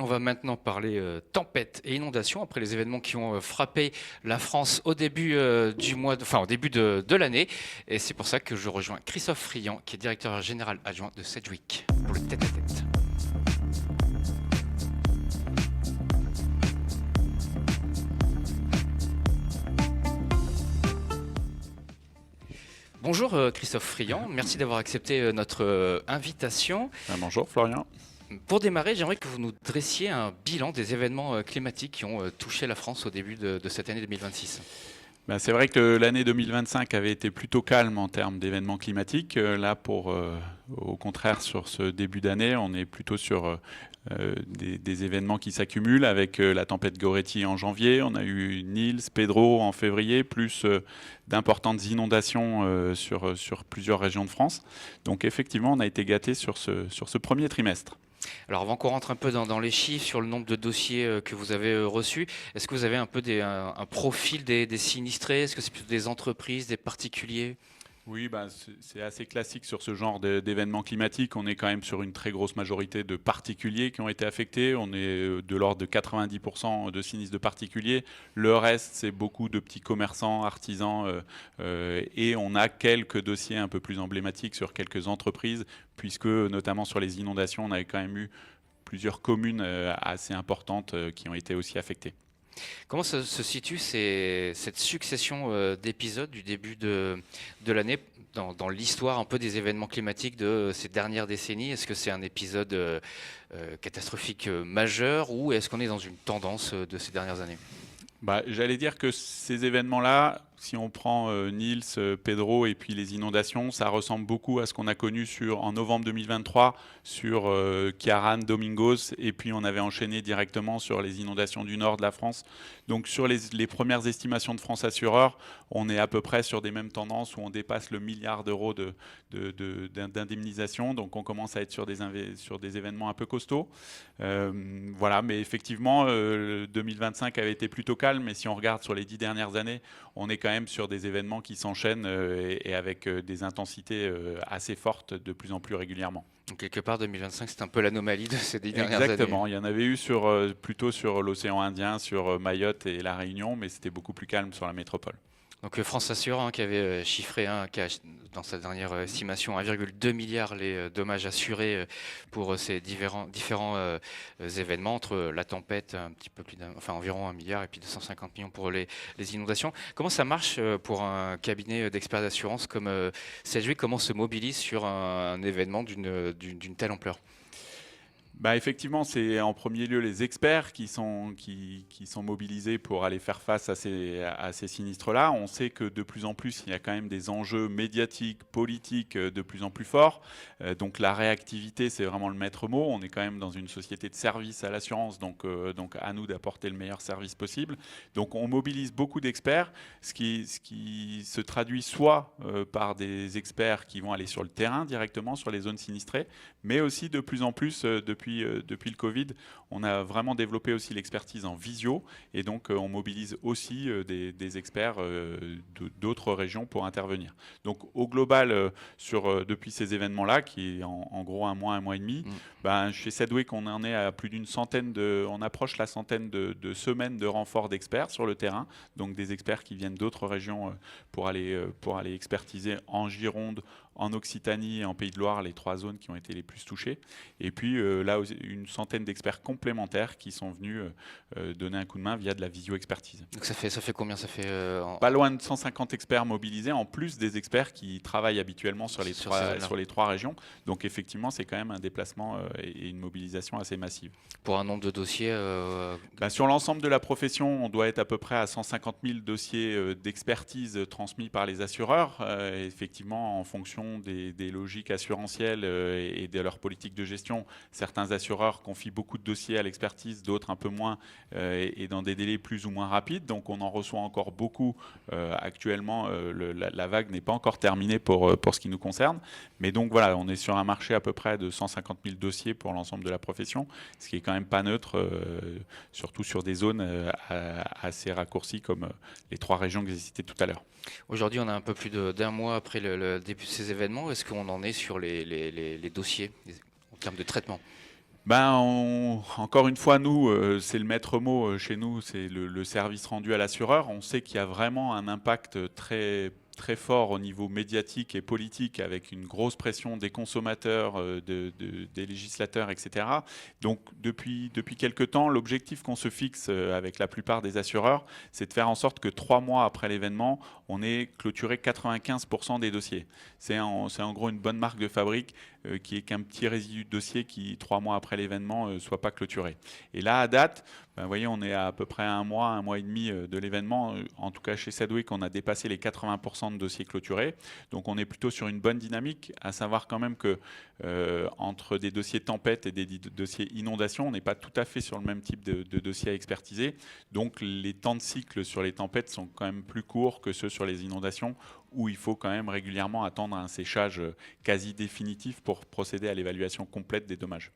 On va maintenant parler tempête et inondation après les événements qui ont frappé la France au début au début de l'année. Et c'est pour ça que je rejoins Christophe Friand, qui est directeur général adjoint de Sedgwick pour le tête-à-tête. Bonjour Christophe Friand, merci d'avoir accepté notre invitation. Bonjour Florian. Pour démarrer, j'aimerais que vous nous dressiez un bilan des événements climatiques qui ont touché la France au début de cette année 2026. C'est vrai que l'année 2025 avait été plutôt calme en termes d'événements climatiques. Au contraire, sur ce début d'année, on est plutôt sur des événements qui s'accumulent avec la tempête Goretti en janvier. On a eu Niels, Pedro en février, plus d'importantes inondations sur plusieurs régions de France. Donc effectivement, on a été gâtés sur ce premier trimestre. Alors avant qu'on rentre un peu dans les chiffres sur le nombre de dossiers que vous avez reçus, est-ce que vous avez un peu un profil des sinistrés? Est-ce que c'est plutôt des entreprises, des particuliers? Oui, c'est assez classique sur ce genre d'événements climatiques. On est quand même sur une très grosse majorité de particuliers qui ont été affectés. On est de l'ordre de 90% de sinistres de particuliers. Le reste, c'est beaucoup de petits commerçants, artisans. Et on a quelques dossiers un peu plus emblématiques sur quelques entreprises, puisque notamment sur les inondations, on avait quand même eu plusieurs communes assez importantes qui ont été aussi affectées. Comment se situe cette succession d'épisodes du début de l'année dans l'histoire un peu des événements climatiques de ces dernières décennies? Est-ce que c'est un épisode catastrophique majeur ou est-ce qu'on est dans une tendance de ces dernières années? J'allais dire que ces événements-là, si on prend Niels, Pedro et puis les inondations, ça ressemble beaucoup à ce qu'on a connu en novembre 2023 sur Ciarán, Domingos, et puis on avait enchaîné directement sur les inondations du nord de la France. Donc sur les premières estimations de France Assureur, on est à peu près sur des mêmes tendances où on dépasse le milliard d'euros d'indemnisation. Donc on commence à être sur des événements un peu costauds. Voilà, mais effectivement, 2025 avait été plutôt calme, mais si on regarde sur les 10 dernières années, on est quand même sur des événements qui s'enchaînent et avec des intensités assez fortes de plus en plus régulièrement. Donc quelque part, 2025, c'est un peu l'anomalie de ces 10 dernières années. Exactement, il y en avait eu plutôt sur l'océan Indien, sur Mayotte et la Réunion, mais c'était beaucoup plus calme sur la métropole. Donc France Assure qui avait chiffré dans sa dernière estimation 1,2 milliard les dommages assurés pour ces différents événements entre la tempête, un petit peu environ 1 milliard et puis 250 millions pour les inondations. Comment ça marche pour un cabinet d'experts d'assurance comme Sedgwick? Comment se mobilise sur un événement d'une telle ampleur? Effectivement, c'est en premier lieu les experts qui sont mobilisés pour aller faire face à ces sinistres-là. On sait que de plus en plus, il y a quand même des enjeux médiatiques, politiques de plus en plus forts. Donc la réactivité, c'est vraiment le maître mot. On est quand même dans une société de service à l'assurance, donc à nous d'apporter le meilleur service possible. Donc on mobilise beaucoup d'experts, ce qui se traduit soit par des experts qui vont aller sur le terrain directement, sur les zones sinistrées, mais aussi de plus en plus depuis le Covid, on a vraiment développé aussi l'expertise en visio et donc on mobilise aussi des experts d'autres régions pour intervenir. Donc au global, depuis ces événements-là, qui est en gros un mois et demi, chez Sedgwick, on en est à plus d'une centaine on approche la centaine de semaines de renfort d'experts sur le terrain, donc des experts qui viennent d'autres régions pour aller expertiser en Gironde, en Occitanie et en Pays de Loire, les 3 zones qui ont été les plus touchées. Et puis là, une centaine d'experts complémentaires qui sont venus donner un coup de main via de la visio-expertise. Donc ça fait combien? Ça fait Pas loin de 150 experts mobilisés, en plus des experts qui travaillent habituellement sur les 3 régions. Donc effectivement, c'est quand même un déplacement et une mobilisation assez massive. Pour un nombre de dossiers sur l'ensemble de la profession, on doit être à peu près à 150 000 dossiers d'expertise transmis par les assureurs. Effectivement, en fonction des logiques assurantielles et de leur politique de gestion, certains assureurs confient beaucoup de dossiers à l'expertise, d'autres un peu moins et dans des délais plus ou moins rapides. Donc on en reçoit encore beaucoup actuellement. La vague n'est pas encore terminée pour ce qui nous concerne. Mais donc voilà, on est sur un marché à peu près de 150 000 dossiers pour l'ensemble de la profession, ce qui est quand même pas neutre, surtout sur des zones assez raccourcies comme les 3 régions que j'ai citées tout à l'heure. Aujourd'hui, on a un peu plus d'un mois après le début de ces événements. Est-ce qu'on en est sur les dossiers en termes de traitement? Encore une fois, nous, c'est le maître mot chez nous, c'est le service rendu à l'assureur. On sait qu'il y a vraiment un impact très, très fort au niveau médiatique et politique, avec une grosse pression des consommateurs, des législateurs, etc. Donc, depuis quelques temps, l'objectif qu'on se fixe avec la plupart des assureurs, c'est de faire en sorte que 3 mois après l'événement, on ait clôturé 95% des dossiers. C'est en gros une bonne marque de fabrique qui est qu'un petit résidu de dossier qui, 3 mois après l'événement, ne soit pas clôturé. Et là, à date, vous voyez, on est à peu près un mois et demi de l'événement. En tout cas, chez Sedwick, on a dépassé les 80% de dossiers clôturés. Donc, on est plutôt sur une bonne dynamique, à savoir quand même que entre des dossiers tempête et des dossiers inondation, on n'est pas tout à fait sur le même type de dossier à expertiser. Donc, les temps de cycle sur les tempêtes sont quand même plus courts que ceux sur les inondations, où il faut quand même régulièrement attendre un séchage quasi définitif pour procéder à l'évaluation complète des dommages.